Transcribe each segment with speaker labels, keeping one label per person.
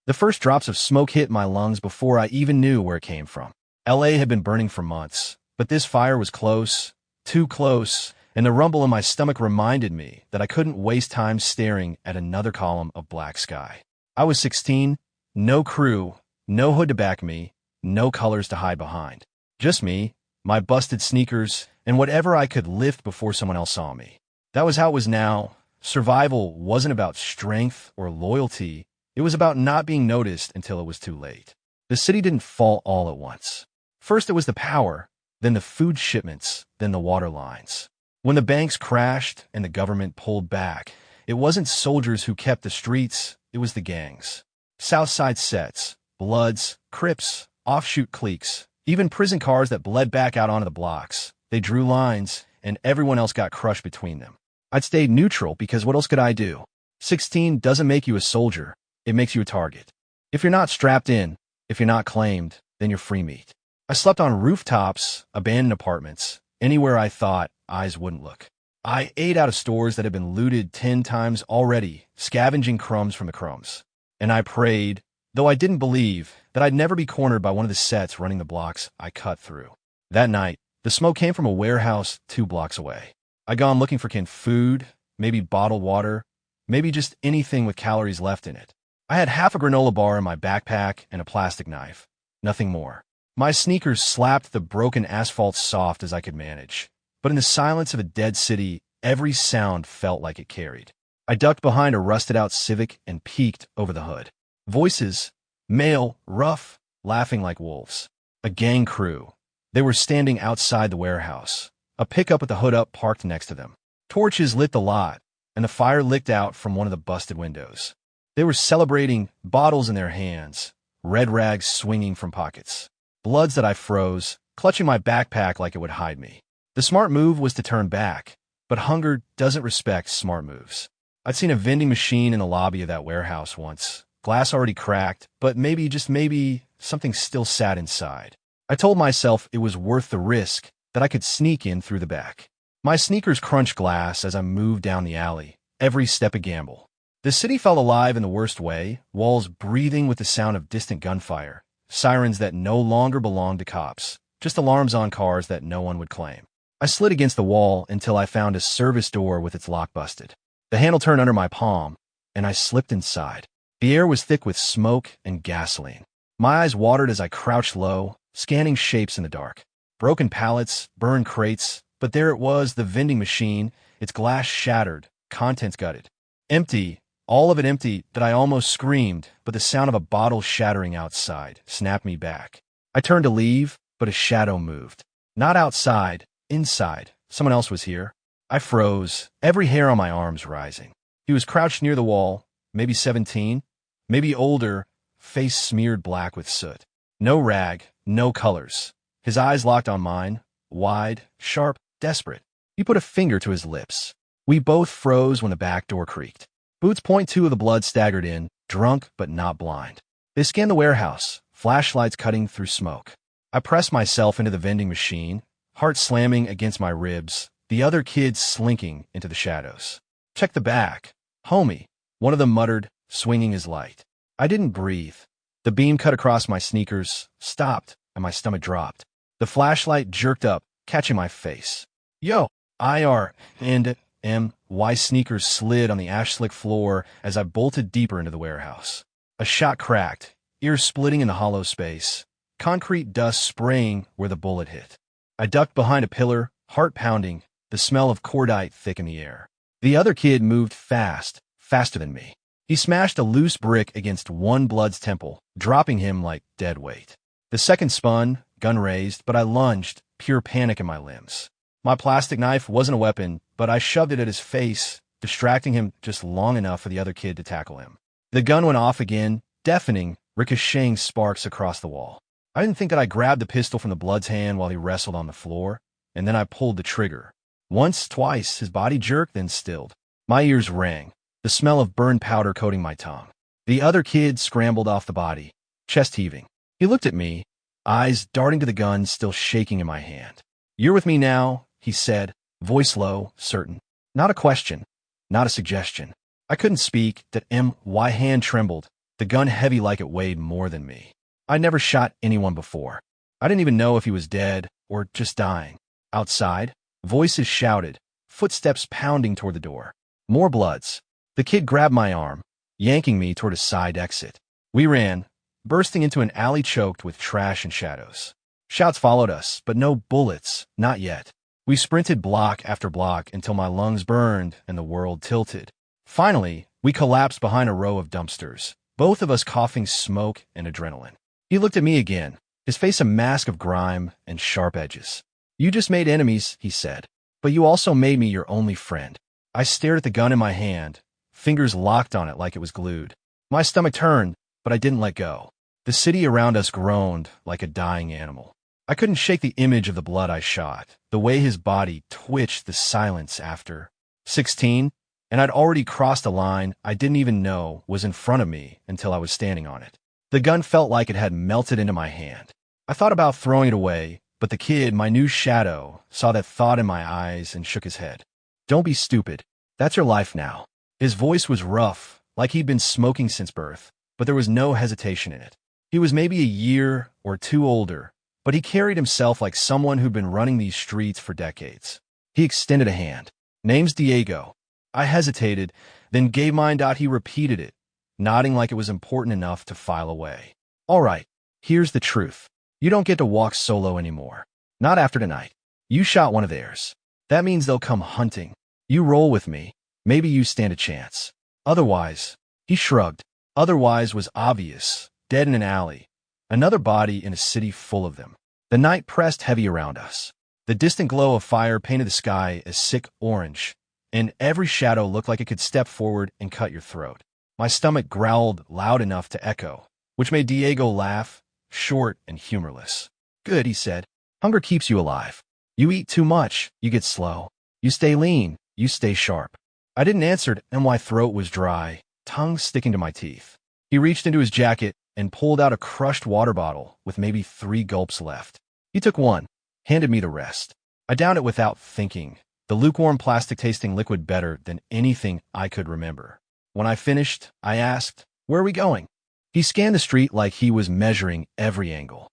Speaker 1: The first drops of smoke hit my lungs before I even knew where it came from. LA had been burning for months, but this fire was close, too close, and the rumble in my stomach reminded me that I couldn't waste time staring at another column of black sky. I was 16, no crew, no hood to back me, no colors to hide behind. Just me, my busted sneakers, and whatever I could lift before someone else saw me. That was how it was now. Survival wasn't about strength or loyalty. It was about not being noticed until it was too late. The city didn't fall all at once. First it was the power, then the food shipments, then the water lines. When the banks crashed and the government pulled back, it wasn't soldiers who kept the streets, it was the gangs. Southside sets, Bloods, Crips, offshoot cliques, even prison cars that bled back out onto the blocks. They drew lines, and everyone else got crushed between them. I'd stayed neutral because what else could I do? 16 doesn't make you a soldier, it makes you a target. If you're not strapped in, if you're not claimed, then you're free meat. I slept on rooftops, abandoned apartments, anywhere I thought eyes wouldn't look. I ate out of stores that had been looted 10 times already, scavenging crumbs from the crumbs. And I prayed, though I didn't believe, that I'd never be cornered by one of the sets running the blocks I cut through. That night, the smoke came from a warehouse 2 blocks away. I'd gone looking for canned food, maybe bottled water, maybe just anything with calories left in it. I had half a granola bar in my backpack and a plastic knife. Nothing more. My sneakers slapped the broken asphalt soft as I could manage. But in the silence of a dead city, every sound felt like it carried. I ducked behind a rusted-out Civic and peeked over the hood. Voices, male, rough, laughing like wolves. A gang crew. They were standing outside the warehouse. A pickup with the hood up parked next to them. Torches lit the lot, and the fire licked out from one of the busted windows. They were celebrating, bottles in their hands, red rags swinging from pockets. Bloods that I froze, clutching my backpack like it would hide me. The smart move was to turn back, but hunger doesn't respect smart moves. I'd seen a vending machine in the lobby of that warehouse once. Glass already cracked, but maybe, just maybe, something still sat inside. I told myself it was worth the risk, that I could sneak in through the back. My sneakers crunched glass as I moved down the alley, every step a gamble. The city felt alive in the worst way, walls breathing with the sound of distant gunfire, sirens that no longer belonged to cops, just alarms on cars that no one would claim. I slid against the wall until I found a service door with its lock busted. The handle turned under my palm, and I slipped inside. The air was thick with smoke and gasoline. My eyes watered as I crouched low, scanning shapes in the dark. Broken pallets, burned crates, but there it was, the vending machine, its glass shattered, contents gutted. Empty, all of it empty, that I almost screamed, but the sound of a bottle shattering outside snapped me back. I turned to leave, but a shadow moved. Not outside, inside. Someone else was here. I froze, every hair on my arms rising. He was crouched near the wall, maybe 17, maybe older, face smeared black with soot. No rag, no colors. His eyes locked on mine, wide, sharp, desperate. He put a finger to his lips. We both froze when the back door creaked. Boots .2 of the blood staggered in, drunk but not blind. They scanned the warehouse, flashlights cutting through smoke. I pressed myself into the vending machine, heart slamming against my ribs, the other kids slinking into the shadows. Check the back. Homie, one of them muttered, swinging his light. I didn't breathe. The beam cut across my sneakers, stopped, and my stomach dropped. The flashlight jerked up, catching my face. Yo, IR, and M.Y. sneakers slid on the ash-slick floor as I bolted deeper into the warehouse. A shot cracked, ears splitting in the hollow space, concrete dust spraying where the bullet hit. I ducked behind a pillar, heart pounding, the smell of cordite thick in the air. The other kid moved fast, faster than me. He smashed a loose brick against one Blood's temple, dropping him like dead weight. The second spun, gun raised, but I lunged, pure panic in my limbs. My plastic knife wasn't a weapon, but I shoved it at his face, distracting him just long enough for the other kid to tackle him. The gun went off again, deafening, ricocheting sparks across the wall. I didn't think that I grabbed the pistol from the Blood's hand while he wrestled on the floor, and then I pulled the trigger. Once, twice, his body jerked, then stilled. My ears rang, the smell of burned powder coating my tongue. The other kid scrambled off the body, chest heaving. He looked at me, eyes darting to the gun still shaking in my hand. You're with me now, he said, voice low, certain. Not a question, not a suggestion. I couldn't speak, that M.Y. hand trembled, the gun heavy like it weighed more than me. I never shot anyone before. I didn't even know if he was dead or just dying. Outside, voices shouted, footsteps pounding toward the door. More bloods. The kid grabbed my arm, yanking me toward a side exit. We ran, bursting into an alley choked with trash and shadows. Shouts followed us, but no bullets, not yet. We sprinted block after block until my lungs burned and the world tilted. Finally, we collapsed behind a row of dumpsters, both of us coughing smoke and adrenaline. He looked at me again, his face a mask of grime and sharp edges. "You just made enemies," he said, "but you also made me your only friend." I stared at the gun in my hand, fingers locked on it like it was glued. My stomach turned, but I didn't let go. The city around us groaned like a dying animal. I couldn't shake the image of the blood I shot, the way his body twitched, the silence after. 16, and I'd already crossed a line I didn't even know was in front of me until I was standing on it. The gun felt like it had melted into my hand. I thought about throwing it away, but the kid, my new shadow, saw that thought in my eyes and shook his head. "Don't be stupid. That's your life now." His voice was rough, like he'd been smoking since birth, but there was no hesitation in it. He was maybe a year or two older, but he carried himself like someone who'd been running these streets for decades. He extended a hand. "Name's Diego." I hesitated, then gave mine. He repeated it, nodding like it was important enough to file away. "All right, here's the truth. You don't get to walk solo anymore. Not after tonight. You shot one of theirs. That means they'll come hunting. You roll with me. Maybe you stand a chance. Otherwise," he shrugged. "Otherwise" was obvious. Dead in an alley. Another body in a city full of them. The night pressed heavy around us. The distant glow of fire painted the sky a sick orange, and every shadow looked like it could step forward and cut your throat. My stomach growled loud enough to echo, which made Diego laugh, short and humorless. "Good," he said. "Hunger keeps you alive. You eat too much, you get slow. You stay lean, you stay sharp." I didn't answer, and my throat was dry, tongue sticking to my teeth. He reached into his jacket and pulled out a crushed water bottle with maybe 3 gulps left. He took one, handed me the rest. I downed it without thinking, the lukewarm plastic-tasting liquid better than anything I could remember. When I finished, I asked, "Where are we going?" He scanned the street like he was measuring every angle.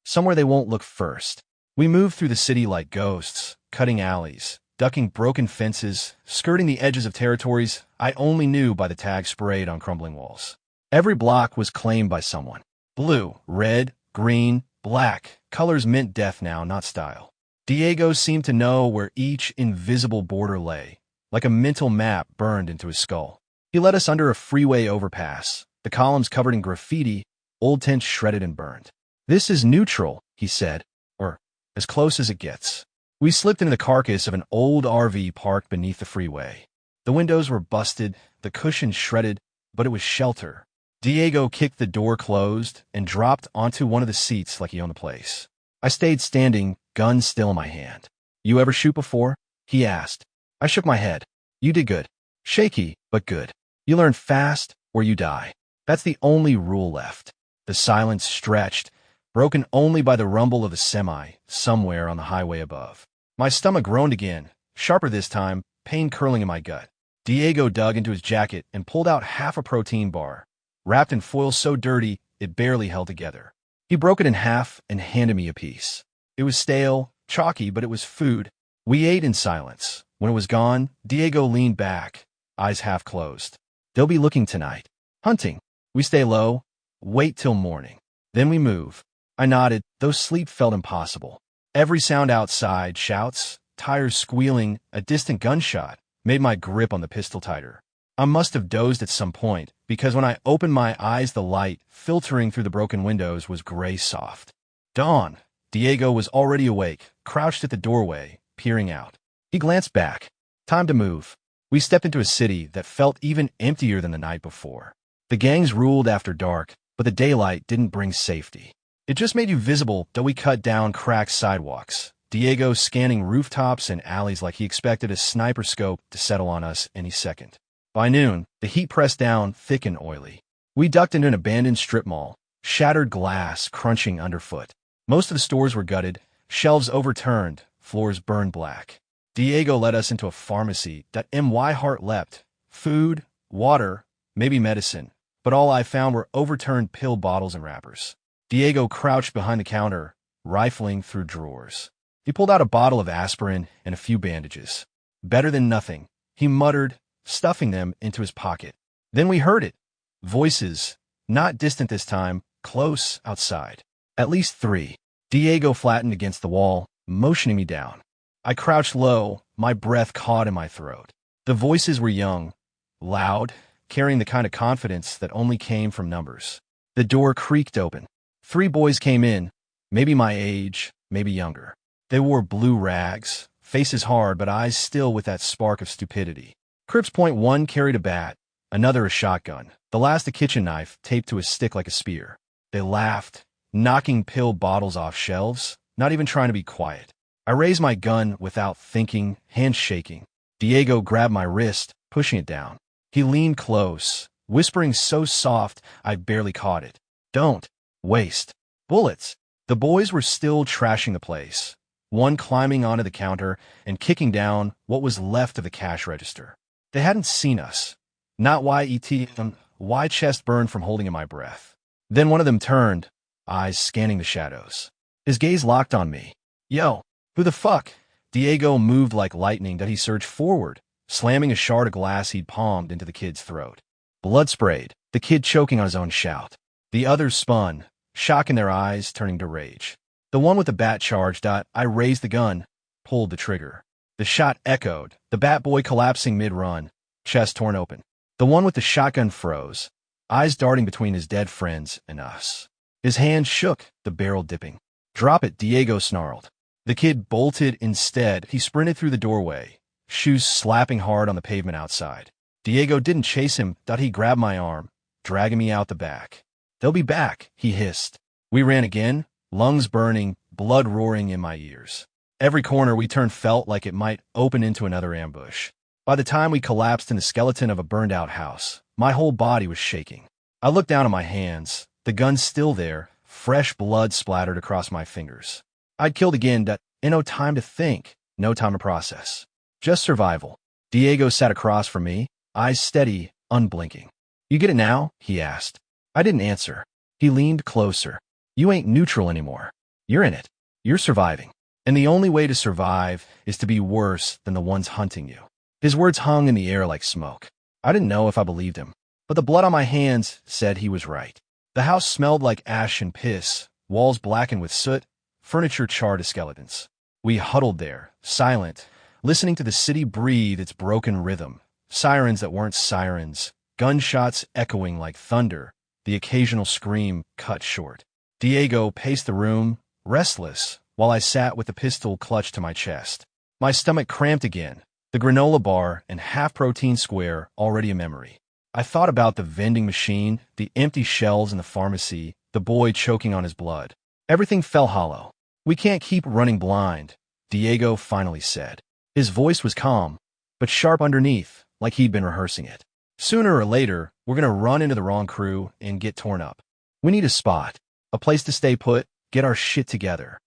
Speaker 1: "Somewhere they won't look first." We moved through the city like ghosts, cutting alleys, ducking broken fences, skirting the edges of territories I only knew by the tag sprayed on crumbling walls. Every block was claimed by someone. Blue, red, green, black. Colors meant death now, not style. Diego seemed to know where each invisible border lay, like a mental map burned into his skull. He led us under a freeway overpass, the columns covered in graffiti, old tents shredded and burned. "This is neutral," he said, "or as close as it gets." We slipped into the carcass of an old RV parked beneath the freeway. The windows were busted, the cushions shredded, but it was shelter. Diego kicked the door closed and dropped onto one of the seats like he owned the place. I stayed standing, gun still in my hand. "You ever shoot before?" he asked. I shook my head. "You did good. Shaky, but good. You learn fast or you die. That's the only rule left." The silence stretched, broken only by the rumble of a semi somewhere on the highway above. My stomach groaned again, sharper this time, pain curling in my gut. Diego dug into his jacket and pulled out half a protein bar, wrapped in foil so dirty it barely held together. He broke it in half and handed me a piece. It was stale, chalky, but it was food. We ate in silence. When it was gone, Diego leaned back, eyes half closed. "They'll be looking tonight. Hunting. We stay low, wait till morning. Then we move." I nodded, though sleep felt impossible. Every sound outside, shouts, tires squealing, a distant gunshot, made my grip on the pistol tighter. I must have dozed at some point, because when I opened my eyes the light filtering through the broken windows was gray soft. Dawn. Diego was already awake, crouched at the doorway, peering out. He glanced back. Time to move. We stepped into a city that felt even emptier than the night before. The gangs ruled after dark, but the daylight didn't bring safety. It just made you visible, though we cut down cracked sidewalks. Diego scanning rooftops and alleys like he expected a sniper scope to settle on us any second. By noon, the heat pressed down, thick and oily. We ducked into an abandoned strip mall, shattered glass crunching underfoot. Most of the stores were gutted, shelves overturned, floors burned black. Diego led us into a pharmacy that my heart leapt. Food, water, maybe medicine, but all I found were overturned pill bottles and wrappers. Diego crouched behind the counter, rifling through drawers. He pulled out a bottle of aspirin and a few bandages. Better than nothing, he muttered, stuffing them into his pocket. Then we heard it. Voices, not distant this time, close outside. At least 3. Diego flattened against the wall, motioning me down. I crouched low, my breath caught in my throat. The voices were young, loud, carrying the kind of confidence that only came from numbers. The door creaked open. 3 boys came in, maybe my age, maybe younger. They wore blue rags, faces hard but eyes still with that spark of stupidity. Crips Point 1 carried a bat, another a shotgun, the last a kitchen knife taped to his stick like a spear. They laughed, knocking pill bottles off shelves, not even trying to be quiet. I raised my gun without thinking, hands shaking. Diego grabbed my wrist, pushing it down. He leaned close, whispering so soft I barely caught it. Don't waste bullets. The boys were still trashing the place, one climbing onto the counter and kicking down what was left of the cash register. They hadn't seen us. Not why chest burned from holding in my breath. Then one of them turned, eyes scanning the shadows. His gaze locked on me. Yo, who the fuck? Diego moved like lightning that he surged forward, slamming a shard of glass he'd palmed into the kid's throat. Blood sprayed, the kid choking on his own shout. The others spun, shock in their eyes turning to rage. The one with the bat charged. I raised the gun, pulled the trigger. The shot echoed, the bat boy collapsing mid-run, chest torn open. The one with the shotgun froze, eyes darting between his dead friends and us. His hand shook, the barrel dipping. Drop it, Diego snarled. The kid bolted instead. He sprinted through the doorway, shoes slapping hard on the pavement outside. Diego didn't chase him. He grabbed my arm, dragging me out the back. They'll be back, he hissed. We ran again, lungs burning, blood roaring in my ears. Every corner we turned felt like it might open into another ambush. By the time we collapsed in the skeleton of a burned-out house, my whole body was shaking. I looked down at my hands, the gun still there, fresh blood splattered across my fingers. I'd killed again, no time to think, no time to process. Just survival. Diego sat across from me, eyes steady, unblinking. You get it now? He asked. I didn't answer. He leaned closer. You ain't neutral anymore. You're in it. You're surviving. And the only way to survive is to be worse than the ones hunting you. His words hung in the air like smoke. I didn't know if I believed him, but the blood on my hands said he was right. The house smelled like ash and piss, walls blackened with soot, furniture charred to skeletons. We huddled there, silent, listening to the city breathe its broken rhythm, sirens that weren't sirens, gunshots echoing like thunder, the occasional scream cut short. Diego paced the room, restless, while I sat with the pistol clutched to my chest. My stomach cramped again, the granola bar and half-protein square already a memory. I thought about the vending machine, the empty shelves in the pharmacy, the boy choking on his blood. Everything fell hollow. We can't keep running blind, Diego finally said. His voice was calm, but sharp underneath, like he'd been rehearsing it. Sooner or later, we're gonna run into the wrong crew and get torn up. We need a spot, a place to stay put, get our shit together.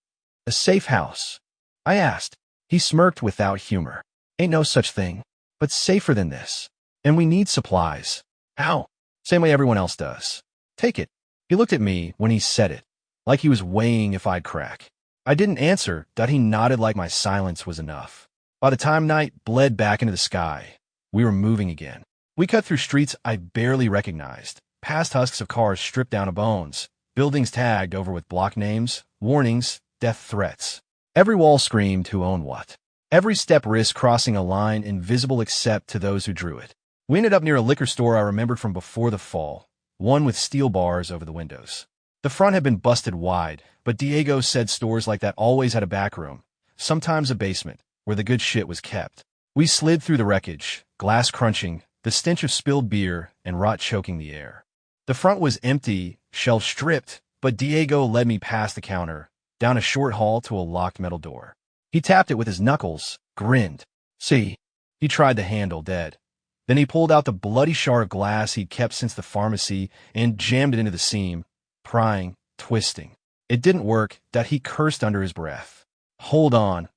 Speaker 1: A safe house. I asked. He smirked without humor. Ain't no such thing, but safer than this. And we need supplies. How? Same way everyone else does. Take it. He looked at me when he said it, like he was weighing if I'd crack. I didn't answer, he nodded like my silence was enough. By the time night bled back into the sky, we were moving again. We cut through streets I barely recognized, past husks of cars stripped down to bones, buildings tagged over with block names, warnings, death threats. Every wall screamed who owned what. Every step risked crossing a line invisible except to those who drew it. We ended up near a liquor store I remembered from before the fall, one with steel bars over the windows. The front had been busted wide, but Diego said stores like that always had a back room, sometimes a basement, where the good shit was kept. We slid through the wreckage, glass crunching, the stench of spilled beer and rot choking the air. The front was empty, shelves stripped, but Diego led me past the counter, down a short hall to a locked metal door. He tapped it with his knuckles, grinned. See? He tried the handle, dead. Then he pulled out the bloody shard of glass he'd kept since the pharmacy and jammed it into the seam, prying, twisting. It didn't work, he cursed under his breath. Hold on,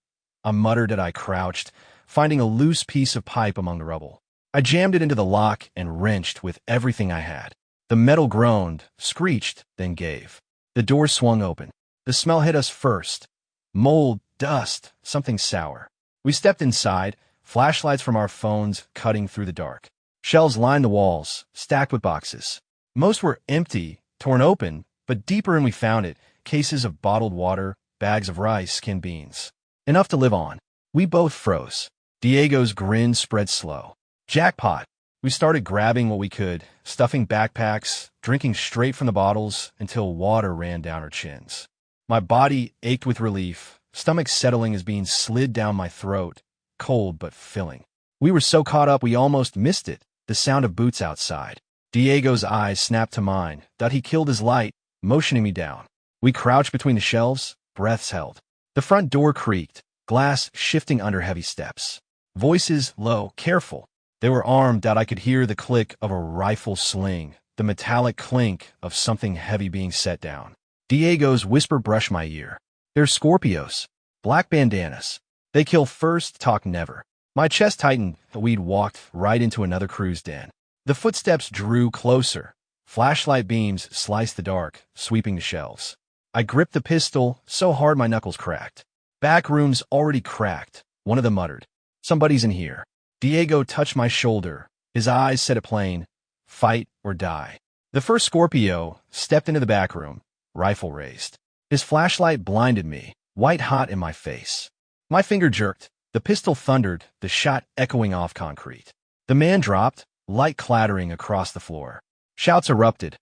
Speaker 1: I muttered as I crouched, finding a loose piece of pipe among the rubble. I jammed it into the lock and wrenched with everything I had. The metal groaned, screeched, then gave. The door swung open. The smell hit us first. Mold, dust, something sour. We stepped inside, flashlights from our phones cutting through the dark. Shelves lined the walls, stacked with boxes. Most were empty, torn open, but deeper in we found it, cases of bottled water, bags of rice, canned beans. Enough to live on. We both froze. Diego's grin spread slow. Jackpot. We started grabbing what we could, stuffing backpacks, drinking straight from the bottles until water ran down our chins. My body ached with relief, stomach settling as being slid down my throat, cold but filling. We were so caught up we almost missed it, the sound of boots outside. Diego's eyes snapped to mine, that he killed his light, motioning me down. We crouched between the shelves, breaths held. The front door creaked, glass shifting under heavy steps. Voices low, careful. They were armed that I could hear the click of a rifle sling, the metallic clink of something heavy being set down. Diego's whisper brushed my ear. They're Scorpios. Black bandanas. They kill first, talk never. My chest tightened, but we'd walked right into another cruise den. The footsteps drew closer. Flashlight beams sliced the dark, sweeping the shelves. I gripped the pistol so hard my knuckles cracked. Back rooms already cracked. One of them muttered, "Somebody's in here." Diego touched my shoulder. His eyes said it plain, "Fight or die." The first Scorpio stepped into the back room, rifle raised. His flashlight blinded me, white hot in my face. My finger jerked. The pistol thundered, the shot echoing off concrete. The man dropped, light clattering across the floor. Shouts erupted.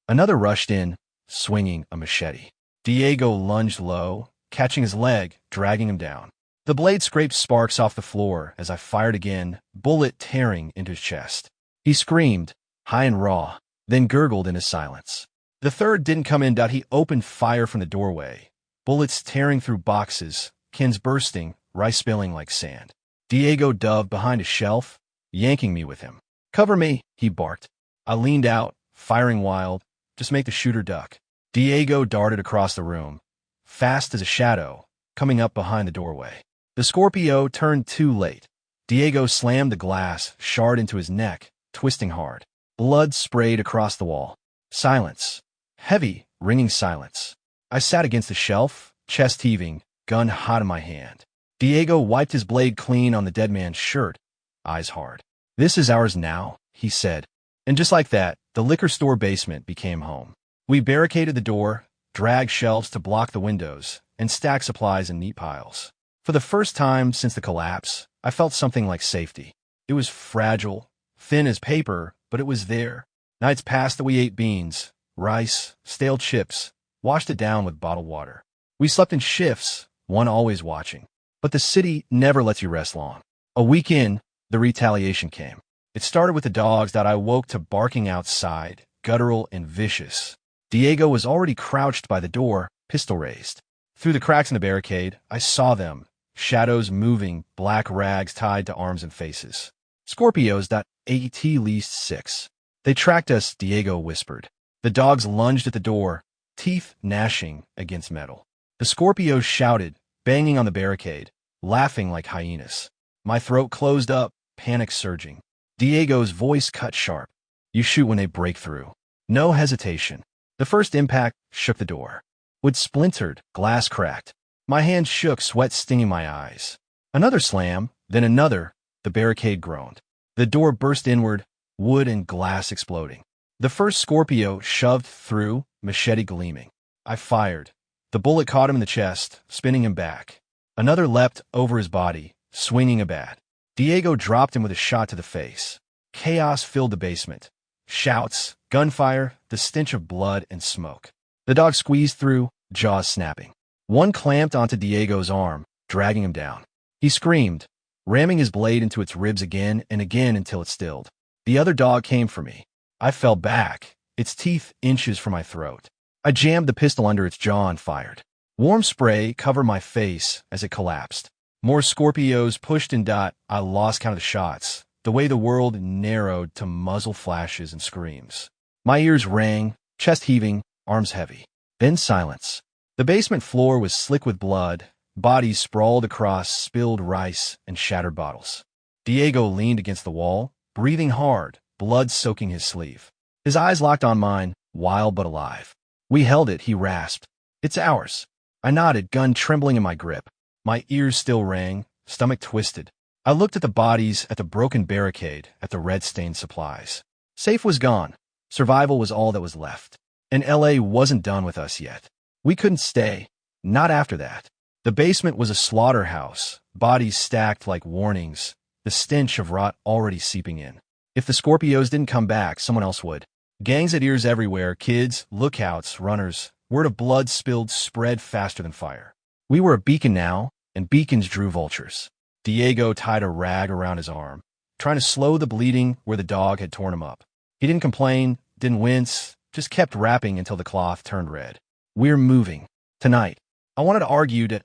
Speaker 1: Another rushed in, swinging a machete. Diego lunged low, catching his leg, dragging him down. The blade scraped sparks off the floor as I fired again, bullet tearing into his chest. He screamed, high and raw, then gurgled into silence. The third didn't come in. He opened fire from the doorway, bullets tearing through boxes, cans bursting, rice spilling like sand. Diego dove behind a shelf, yanking me with him. "Cover me," he barked. I leaned out, firing wild, just make the shooter duck. Diego darted across the room, fast as a shadow, coming up behind the doorway. The Scorpio turned too late. Diego slammed the glass shard into his neck, twisting hard. Blood sprayed across the wall. Silence. Heavy, ringing silence. I sat against the shelf, chest heaving, gun hot in my hand. Diego wiped his blade clean on the dead man's shirt, eyes hard. "This is ours now," he said. And just like that, the liquor store basement became home. We barricaded the door, dragged shelves to block the windows, and stacked supplies in neat piles. For the first time since the collapse, I felt something like safety. It was fragile, thin as paper, but it was there. Nights passed that we ate beans, rice, stale chips, washed it down with bottled water. We slept in shifts, one always watching. But the city never lets you rest long. A week in, the retaliation came. It started with the dogs that I woke to barking outside, guttural and vicious. Diego was already crouched by the door, pistol raised. Through the cracks in the barricade, I saw them, shadows moving, black rags tied to arms and faces. "Scorpios that at least 6. They tracked us," Diego whispered. The dogs lunged at the door, teeth gnashing against metal. The Scorpios shouted, banging on the barricade, laughing like hyenas. My throat closed up, panic surging. Diego's voice cut sharp. "You shoot when they break through." No hesitation. The first impact shook the door. Wood splintered, glass cracked. My hands shook, sweat stinging my eyes. Another slam, then another. The barricade groaned. The door burst inward, wood and glass exploding. The first Scorpio shoved through, machete gleaming. I fired. The bullet caught him in the chest, spinning him back. Another leapt over his body, swinging a bat. Diego dropped him with a shot to the face. Chaos filled the basement. Shouts, gunfire, the stench of blood and smoke. The dog squeezed through, jaws snapping. One clamped onto Diego's arm, dragging him down. He screamed, ramming his blade into its ribs again and again until it stilled. The other dog came for me. I fell back, its teeth inches from my throat. I jammed the pistol under its jaw and fired. Warm spray covered my face as it collapsed. More Scorpios pushed and I lost count of the shots, the way the world narrowed to muzzle flashes and screams. My ears rang, chest heaving, arms heavy. Then silence. The basement floor was slick with blood, bodies sprawled across spilled rice and shattered bottles. Diego leaned against the wall, breathing hard, blood soaking his sleeve. His eyes locked on mine, wild but alive. We held it, he rasped. It's ours. I nodded, gun trembling in my grip. My ears still rang, stomach twisted. I looked at the bodies, at the broken barricade, at the red-stained supplies. Safe was gone. Survival was all that was left. And LA wasn't done with us yet. We couldn't stay. Not after that. The basement was a slaughterhouse, bodies stacked like warnings, the stench of rot already seeping in. If the Scorpios didn't come back, someone else would. Gangs had ears everywhere, kids, lookouts, runners. Word of blood spilled spread faster than fire. We were a beacon now, and beacons drew vultures. Diego tied a rag around his arm, trying to slow the bleeding where the dog had torn him up. He didn't complain, didn't wince, just kept rapping until the cloth turned red. We're moving. Tonight. I wanted to argue to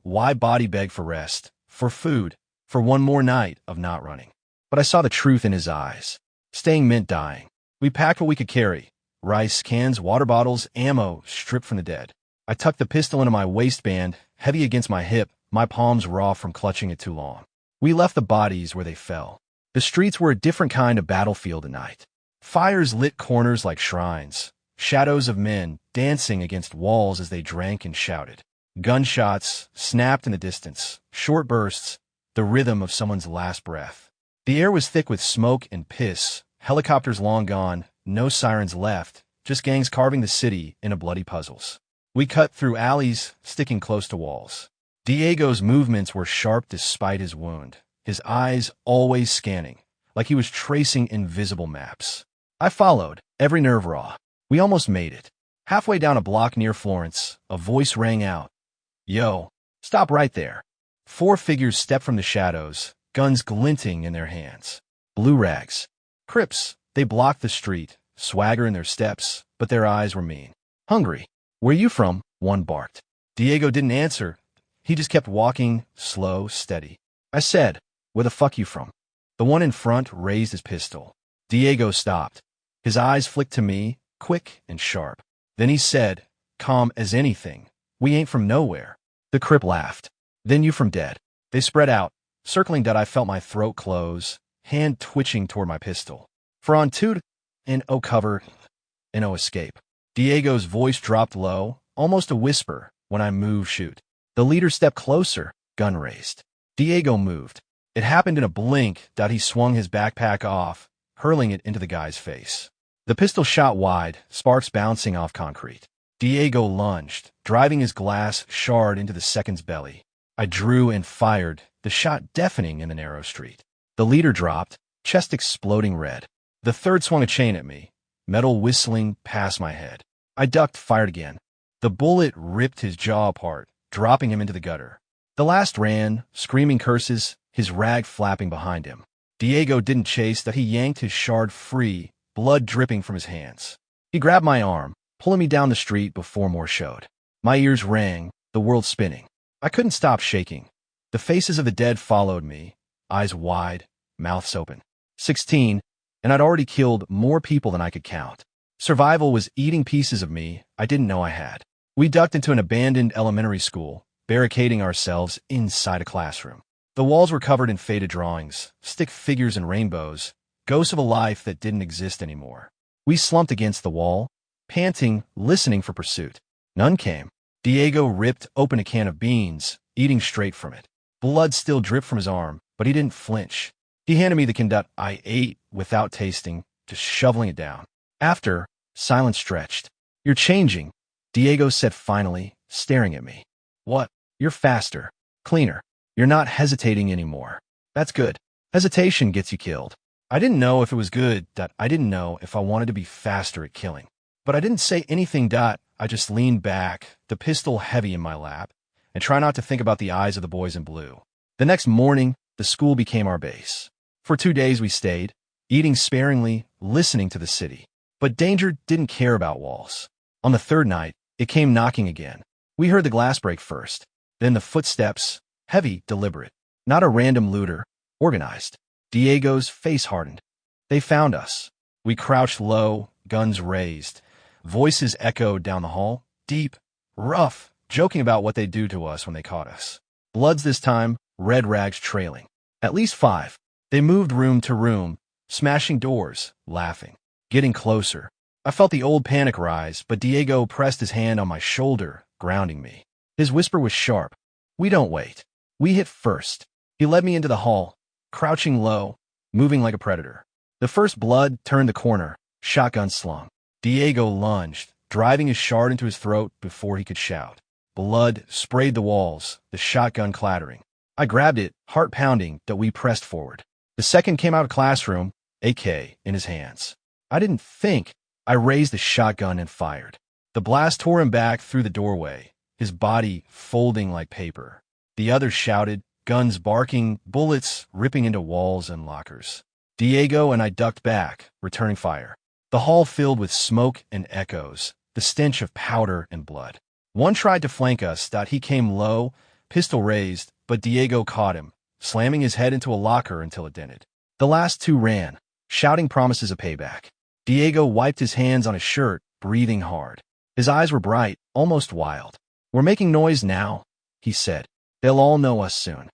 Speaker 1: why body beg for rest, for food, for one more night of not running. But I saw the truth in his eyes. Staying meant dying. We packed what we could carry. Rice, cans, water bottles, ammo, stripped from the dead. I tucked the pistol into my waistband, heavy against my hip, my palms raw from clutching it too long. We left the bodies where they fell. The streets were a different kind of battlefield at night. Fires lit corners like shrines. Shadows of men dancing against walls as they drank and shouted. Gunshots snapped in the distance, short bursts, the rhythm of someone's last breath. The air was thick with smoke and piss, helicopters long gone, no sirens left, just gangs carving the city into bloody puzzles. We cut through alleys, sticking close to walls. Diego's movements were sharp despite his wound, his eyes always scanning, like he was tracing invisible maps. I followed, every nerve raw. We almost made it. Halfway down a block near Florence, a voice rang out. Yo, stop right there. 4 figures stepped from the shadows, guns glinting in their hands. Blue rags. Crips. They blocked the street, swagger in their steps, but their eyes were mean. Hungry. Where you from? One barked. Diego didn't answer. He just kept walking, slow, steady. I said, where the fuck you from? The one in front raised his pistol. Diego stopped. His eyes flicked to me, quick and sharp. Then he said, calm as anything, we ain't from nowhere. The Crip laughed. Then you from dead. They spread out. Circling dead, I felt my throat close, hand twitching toward my pistol. For on two and oh cover and oh escape. Diego's voice dropped low, almost a whisper, when I moved shoot. The leader stepped closer, gun raised. Diego moved. It happened in a blink that he swung his backpack off, hurling it into the guy's face. The pistol shot wide, sparks bouncing off concrete. Diego lunged, driving his glass shard into the second's belly. I drew and fired, the shot deafening in the narrow street. The leader dropped, chest exploding red. The third swung a chain at me, metal whistling past my head. I ducked, fired again. The bullet ripped his jaw apart, dropping him into the gutter. The last ran, screaming curses, his rag flapping behind him. Diego didn't chase, that he yanked his shard free, blood dripping from his hands. He grabbed my arm, pulling me down the street before more showed. My ears rang, the world spinning. I couldn't stop shaking. The faces of the dead followed me, eyes wide, mouths open. 16, and I'd already killed more people than I could count. Survival was eating pieces of me I didn't know I had. We ducked into an abandoned elementary school, barricading ourselves inside a classroom. The walls were covered in faded drawings, stick figures and rainbows, ghosts of a life that didn't exist anymore. We slumped against the wall, panting, listening for pursuit. None came. Diego ripped open a can of beans, eating straight from it. Blood still dripped from his arm, but he didn't flinch. He handed me the can that I ate without tasting, just shoveling it down. After, silence stretched. You're changing, Diego said finally, staring at me. What? You're faster, cleaner. You're not hesitating anymore. That's good. Hesitation gets you killed. I didn't know if it was good, that I didn't know if I wanted to be faster at killing. But I didn't say anything, I just leaned back, the pistol heavy in my lap, and try not to think about the eyes of the boys in blue. The next morning, the school became our base. For 2 days we stayed, eating sparingly, listening to the city. But danger didn't care about walls. On the 3rd night, it came knocking again. We heard the glass break first, then the footsteps, heavy, deliberate. Not a random looter, organized. Diego's face hardened. They found us. We crouched low, guns raised. Voices echoed down the hall, deep, rough, joking about what they'd do to us when they caught us. Bloods this time, red rags trailing. At least 5. They moved room to room, smashing doors, laughing. getting closer. I felt the old panic rise, but Diego pressed his hand on my shoulder, grounding me. His whisper was sharp. We don't wait. We hit first. He led me into the hall, crouching low, moving like a predator. The first blood turned the corner, shotgun slung. Diego lunged, driving his shard into his throat before he could shout. Blood sprayed the walls, the shotgun clattering. I grabbed it, heart pounding, that we pressed forward. The second came out of the classroom, AK in his hands. I didn't think. I raised the shotgun and fired. The blast tore him back through the doorway, his body folding like paper. The others shouted, guns barking, bullets ripping into walls and lockers. Diego and I ducked back, returning fire. The hall filled with smoke and echoes, the stench of powder and blood. One tried to flank us. He came low, pistol raised, but Diego caught him, slamming his head into a locker until it dented. The last two ran, shouting promises of payback. Diego wiped his hands on his shirt, breathing hard. His eyes were bright, almost wild. We're making noise now, he said. They'll all know us soon.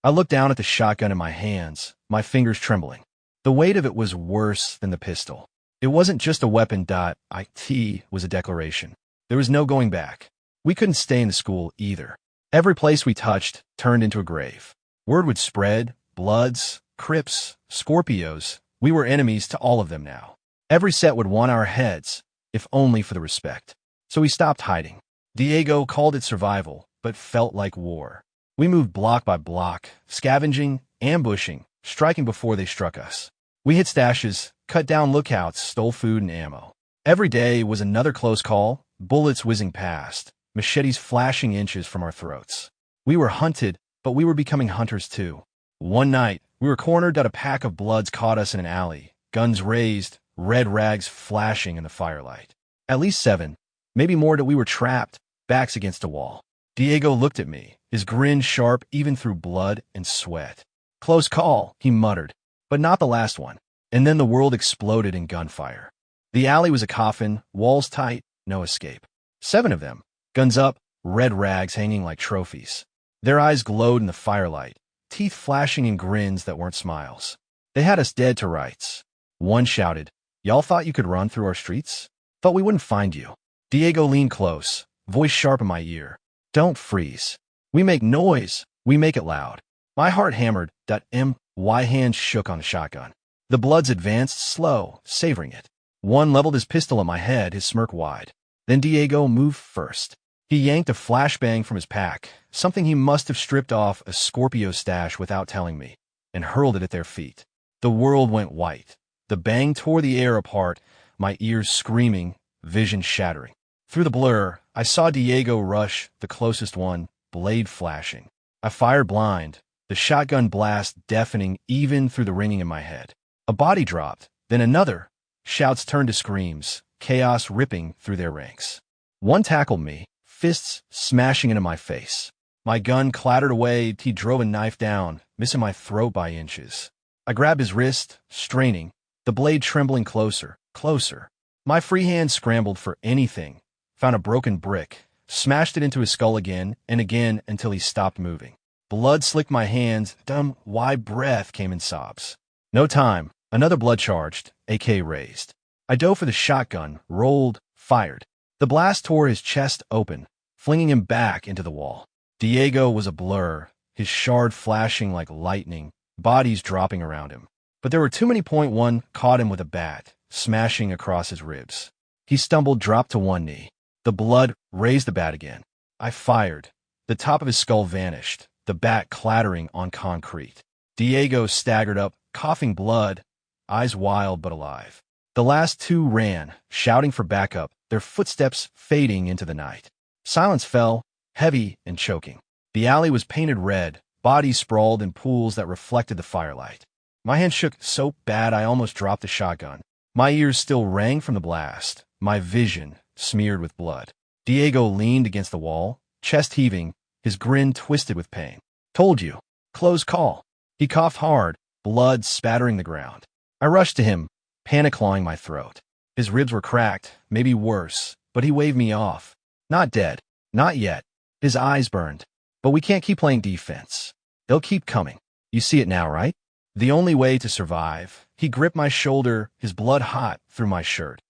Speaker 1: I looked down at the shotgun in my hands, my fingers trembling. The weight of it was worse than the pistol. It wasn't just a weapon. It was a declaration. There was no going back. We couldn't stay in the school either. Every place we touched turned into a grave. Word would spread, Bloods, Crips, Scorpios. We were enemies to all of them now. Every set would want our heads, if only for the respect. So we stopped hiding. Diego called it survival, but felt like war. We moved block by block, scavenging, ambushing, striking before they struck us. We hit stashes, cut down lookouts, stole food and ammo. Every day was another close call, bullets whizzing past, machetes flashing inches from our throats. We were hunted, but we were becoming hunters too. One night, we were cornered that a pack of Bloods caught us in an alley, guns raised, red rags flashing in the firelight. At least 7, maybe more, that we were trapped, backs against a wall. Diego looked at me, his grin sharp even through blood and sweat. Close call, he muttered, but not the last one. And then the world exploded in gunfire. The alley was a coffin, walls tight, no escape. 7 of them, guns up, red rags hanging like trophies. Their eyes glowed in the firelight, teeth flashing in grins that weren't smiles. They had us dead to rights. One shouted, "Y'all thought you could run through our streets? Thought we wouldn't find you." Diego leaned close, voice sharp in my ear. "Don't freeze. We make noise. We make it loud." My heart hammered. My hands shook on the shotgun. The Bloods advanced slow, savoring it. One leveled his pistol at my head, his smirk wide. Then Diego moved first. He yanked a flashbang from his pack, something he must have stripped off a Scorpio stash without telling me, and hurled it at their feet. The world went white. The bang tore the air apart, my ears screaming, vision shattering. Through the blur, I saw Diego rush, the closest one, blade flashing. I fired blind, the shotgun blast deafening even through the ringing in my head. A body dropped, then another. Shouts turned to screams, chaos ripping through their ranks. One tackled me, fists smashing into my face. My gun clattered away. He drove a knife down, missing my throat by inches. I grabbed his wrist, straining, the blade trembling closer, closer. My free hand scrambled for anything, found a broken brick, smashed it into his skull again and again until he stopped moving. Blood slicked my hands. Wide breath came in sobs. No time. Another blood charged, AK raised. I dove for the shotgun, rolled, fired. The blast tore his chest open, flinging him back into the wall. Diego was a blur, his shard flashing like lightning, bodies dropping around him. But there were too many. One caught him with a bat, smashing across his ribs. He stumbled, dropped to one knee. The blood raised the bat again. I fired. The top of his skull vanished, the bat clattering on concrete. Diego staggered up, coughing blood, eyes wild but alive. The last 2 ran, shouting for backup, their footsteps fading into the night. Silence fell, heavy and choking. The alley was painted red, bodies sprawled in pools that reflected the firelight. My hand shook so bad I almost dropped the shotgun. My ears still rang from the blast, my vision smeared with blood. Diego leaned against the wall, chest heaving, his grin twisted with pain. "Told you. Close call." He coughed hard, blood spattering the ground. I rushed to him, panic clawing my throat. His ribs were cracked, maybe worse, but he waved me off. Not dead. Not yet. His eyes burned. "But we can't keep playing defense. They'll keep coming. You see it now, right?" The only way to survive, he gripped my shoulder, his blood hot through my shirt,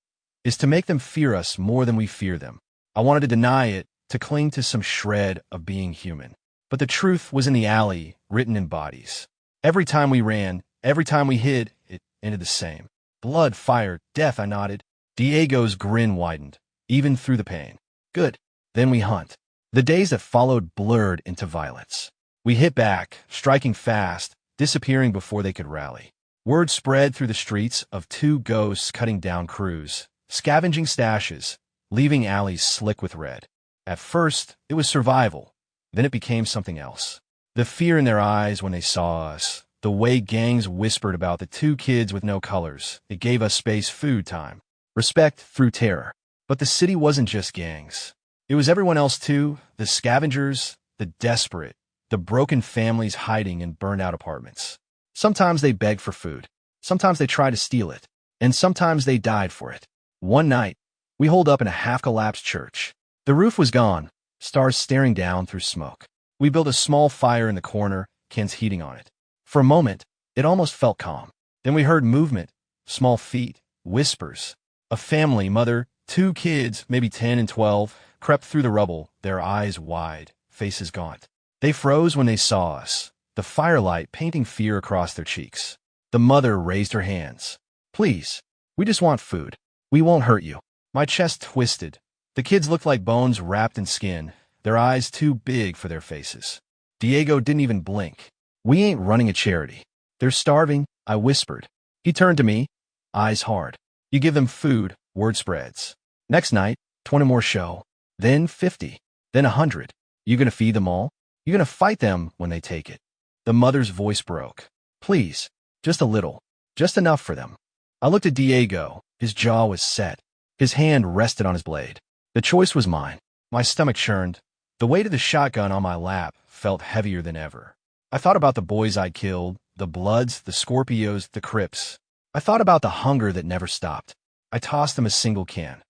Speaker 1: is to make them fear us more than we fear them. I wanted to deny it, to cling to some shred of being human. But the truth was in the alley, written in bodies. Every time we ran, every time we hid, it ended the same. Blood, fire, death, I nodded. Diego's grin widened, even through the pain. Good. Then we hunt. The days that followed blurred into violence. We hit back, striking fast, disappearing before they could rally. Word spread through the streets of two ghosts cutting down crews, scavenging stashes, leaving alleys slick with red. At first, it was survival. Then it became something else. The fear in their eyes when they saw us, the way gangs whispered about the two kids with no colors, it gave us space, food, time. Respect through terror. But the city wasn't just gangs. It was everyone else too, the scavengers, the desperate, the broken families hiding in burned-out apartments. Sometimes they begged for food. Sometimes they tried to steal it. And sometimes they died for it. One night, we holed up in a half-collapsed church. The roof was gone, stars staring down through smoke. We built a small fire in the corner, cans heating on it. For a moment, it almost felt calm. Then we heard movement, small feet, whispers. A family, mother, two kids, maybe 10 and 12, crept through the rubble, their eyes wide, faces gaunt. They froze when they saw us, the firelight painting fear across their cheeks. The mother raised her hands. Please, we just want food. We won't hurt you. My chest twisted. The kids looked like bones wrapped in skin, their eyes too big for their faces. Diego didn't even blink. We ain't running a charity. They're starving, I whispered. He turned to me, eyes hard. You give them food, word spreads. Next night, 20 more show. Then 50. Then 100. You gonna feed them all? You gonna fight them when they take it? The mother's voice broke. Please, just a little. Just enough for them. I looked at Diego. His jaw was set. His hand rested on his blade. The choice was mine. My stomach churned. The weight of the shotgun on my lap felt heavier than ever. I thought about the boys I'd killed, the Bloods, the Scorpios, the Crips. I thought about the hunger that never stopped. I tossed them a single can.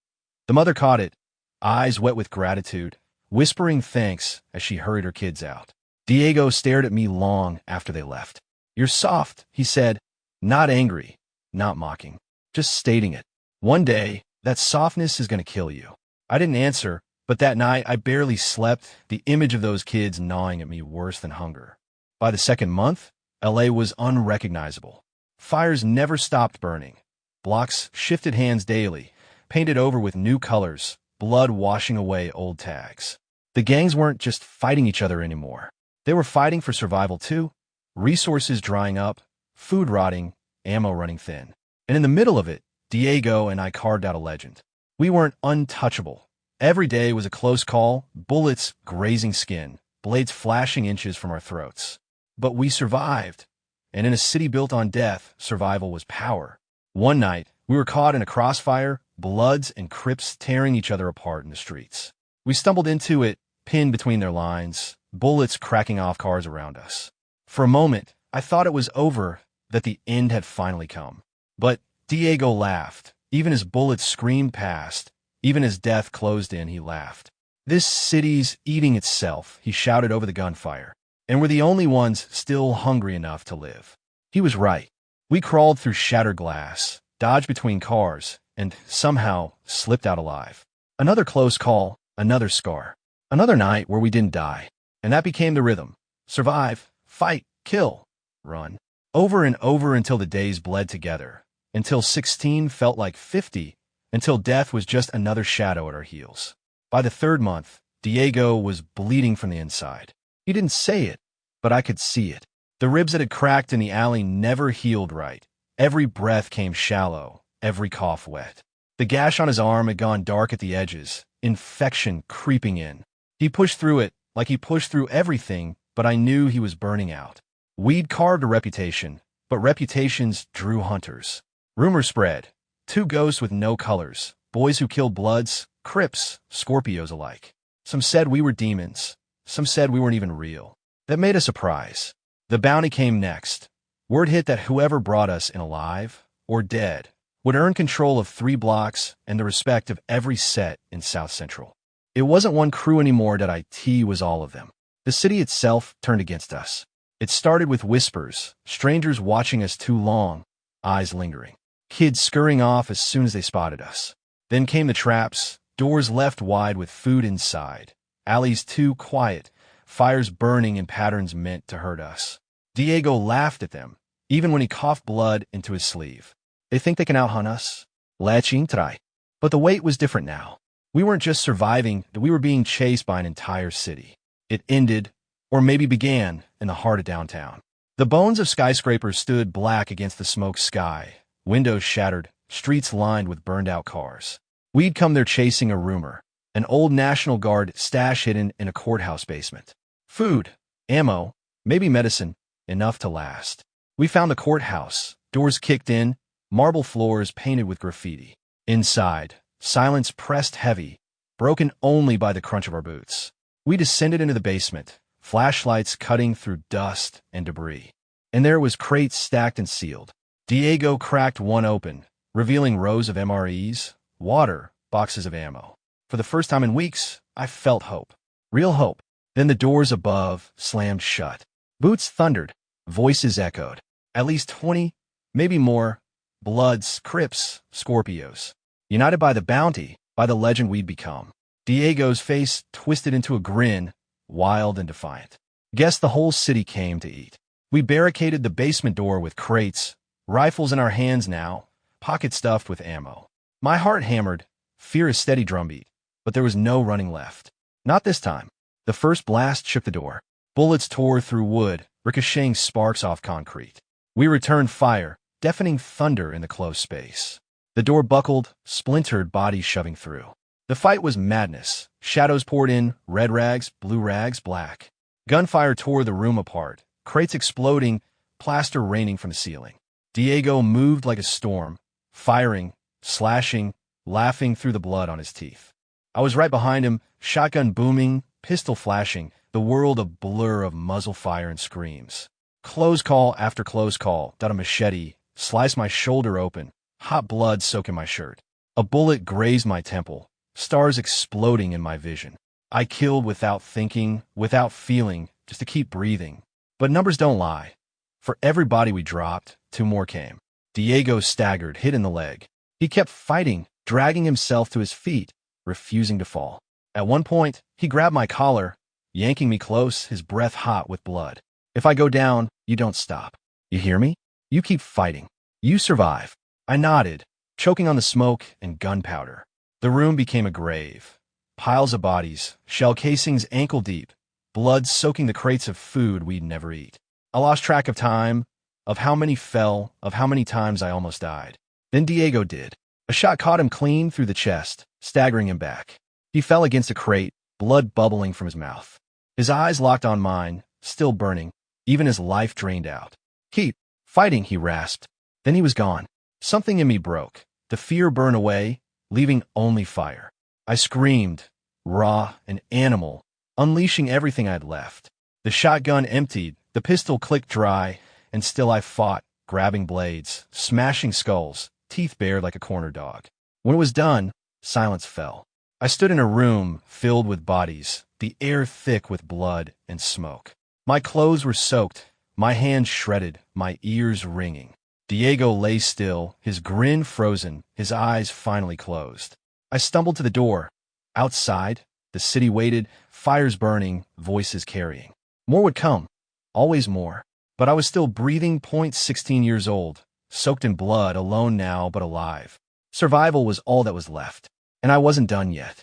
Speaker 1: The mother caught it, eyes wet with gratitude, whispering thanks as she hurried her kids out. Diego stared at me long after they left. You're soft, he said, not angry, not mocking, just stating it. One day, that softness is going to kill you. I didn't answer, but that night I barely slept, the image of those kids gnawing at me worse than hunger. By the second month, LA was unrecognizable. Fires never stopped burning. Blocks shifted hands daily, painted over with new colors, blood washing away old tags. The gangs weren't just fighting each other anymore. They were fighting for survival too. Resources drying up, food rotting, ammo running thin. And in the middle of it, Diego and I carved out a legend. We weren't untouchable. Every day was a close call, bullets grazing skin, blades flashing inches from our throats. But we survived. And in a city built on death, survival was power. One night, we were caught in a crossfire, Bloods and Crips tearing each other apart in the streets. We stumbled into it, pinned between their lines, bullets cracking off cars around us. For a moment, I thought it was over, that the end had finally come. But Diego laughed. Even as bullets screamed past, even as death closed in, he laughed. This city's eating itself, he shouted over the gunfire. And we're the only ones still hungry enough to live. He was right. We crawled through shattered glass, dodged between cars, and somehow slipped out alive. Another close call, another scar. Another night where we didn't die. And that became the rhythm. Survive, fight, kill, run. Over and over until the days bled together. Until 16 felt like 50. Until death was just another shadow at our heels. By the third month, Diego was bleeding from the inside. He didn't say it, but I could see it. The ribs that had cracked in the alley never healed right. Every breath came shallow, every cough wet. The gash on his arm had gone dark at the edges, infection creeping in. He pushed through it, like he pushed through everything, but I knew he was burning out. We'd carved a reputation, but reputations drew hunters. Rumors spread. Two ghosts with no colors, boys who killed Bloods, Crips, Scorpios alike. Some said we were demons. Some said we weren't even real. That made us a prize. The bounty came next. Word hit that whoever brought us in alive, or dead, would earn control of 3 blocks and the respect of every set in South Central. It wasn't one crew anymore. IT was all of them. The city itself turned against us. It started with whispers, strangers watching us too long, eyes lingering, kids scurrying off as soon as they spotted us. Then came the traps, doors left wide with food inside, alleys too quiet, fires burning in patterns meant to hurt us. Diego laughed at them, even when he coughed blood into his sleeve. They think they can outhunt us? Let's try. But the wait was different now. We weren't just surviving, we were being chased by an entire city. It ended, or maybe began, in the heart of downtown. The bones of skyscrapers stood black against the smoke sky, windows shattered, streets lined with burned-out cars. We'd come there chasing a rumor, an old National Guard stash hidden in a courthouse basement. Food, ammo, maybe medicine, enough to last. We found the courthouse, doors kicked in, marble floors painted with graffiti. Inside, silence pressed heavy, broken only by the crunch of our boots. We descended into the basement, flashlights cutting through dust and debris. And there was crates stacked and sealed. Diego cracked one open, revealing rows of MREs, water, boxes of ammo. For the first time in weeks, I felt hope. Real hope. Then the doors above slammed shut. Boots thundered. Voices echoed. At least 20, maybe more, Bloods, Crips, Scorpios. United by the bounty, by the legend we'd become. Diego's face twisted into a grin, wild and defiant. Guess the whole city came to eat. We barricaded the basement door with crates, rifles in our hands now, pockets stuffed with ammo. My heart hammered, fear a steady drumbeat, but there was no running left. Not this time. The first blast shook the door. Bullets tore through wood, ricocheting sparks off concrete. We returned fire, deafening thunder in the closed space. The door buckled, splintered bodies shoving through. The fight was madness. Shadows poured in, red rags, blue rags, black. Gunfire tore the room apart, crates exploding, plaster raining from the ceiling. Diego moved like a storm, firing, slashing, laughing through the blood on his teeth. I was right behind him, shotgun booming, pistol flashing, the world a blur of muzzle fire and screams. Close call after close call, got a machete, sliced my shoulder open, hot blood soaking my shirt. A bullet grazed my temple, stars exploding in my vision. I killed without thinking, without feeling, just to keep breathing. But numbers don't lie. For every body we dropped, 2 more came. Diego staggered, hit in the leg. He kept fighting, dragging himself to his feet, refusing to fall. At one point, he grabbed my collar, yanking me close, his breath hot with blood. If I go down, you don't stop. You hear me? You keep fighting. You survive. I nodded, choking on the smoke and gunpowder. The room became a grave. Piles of bodies, shell casings ankle deep, blood soaking the crates of food we'd never eat. I lost track of time, of how many fell, of how many times I almost died. Then Diego did. A shot caught him clean through the chest, staggering him back. He fell against a crate, blood bubbling from his mouth. His eyes locked on mine, still burning, even as life drained out. Keep fighting, he rasped. Then he was gone. Something in me broke. The fear burned away, leaving only fire. I screamed, raw, an animal, unleashing everything I'd left. The shotgun emptied, the pistol clicked dry, and still I fought, grabbing blades, smashing skulls, teeth bared like a corner dog. When it was done, silence fell. I stood in a room filled with bodies, the air thick with blood and smoke. My clothes were soaked, my hands shredded, my ears ringing. Diego lay still, his grin frozen, his eyes finally closed. I stumbled to the door. Outside, the city waited, fires burning, voices carrying. More would come, always more. But I was still breathing, 16 years old, soaked in blood, alone now but alive. Survival was all that was left. And I wasn't done yet.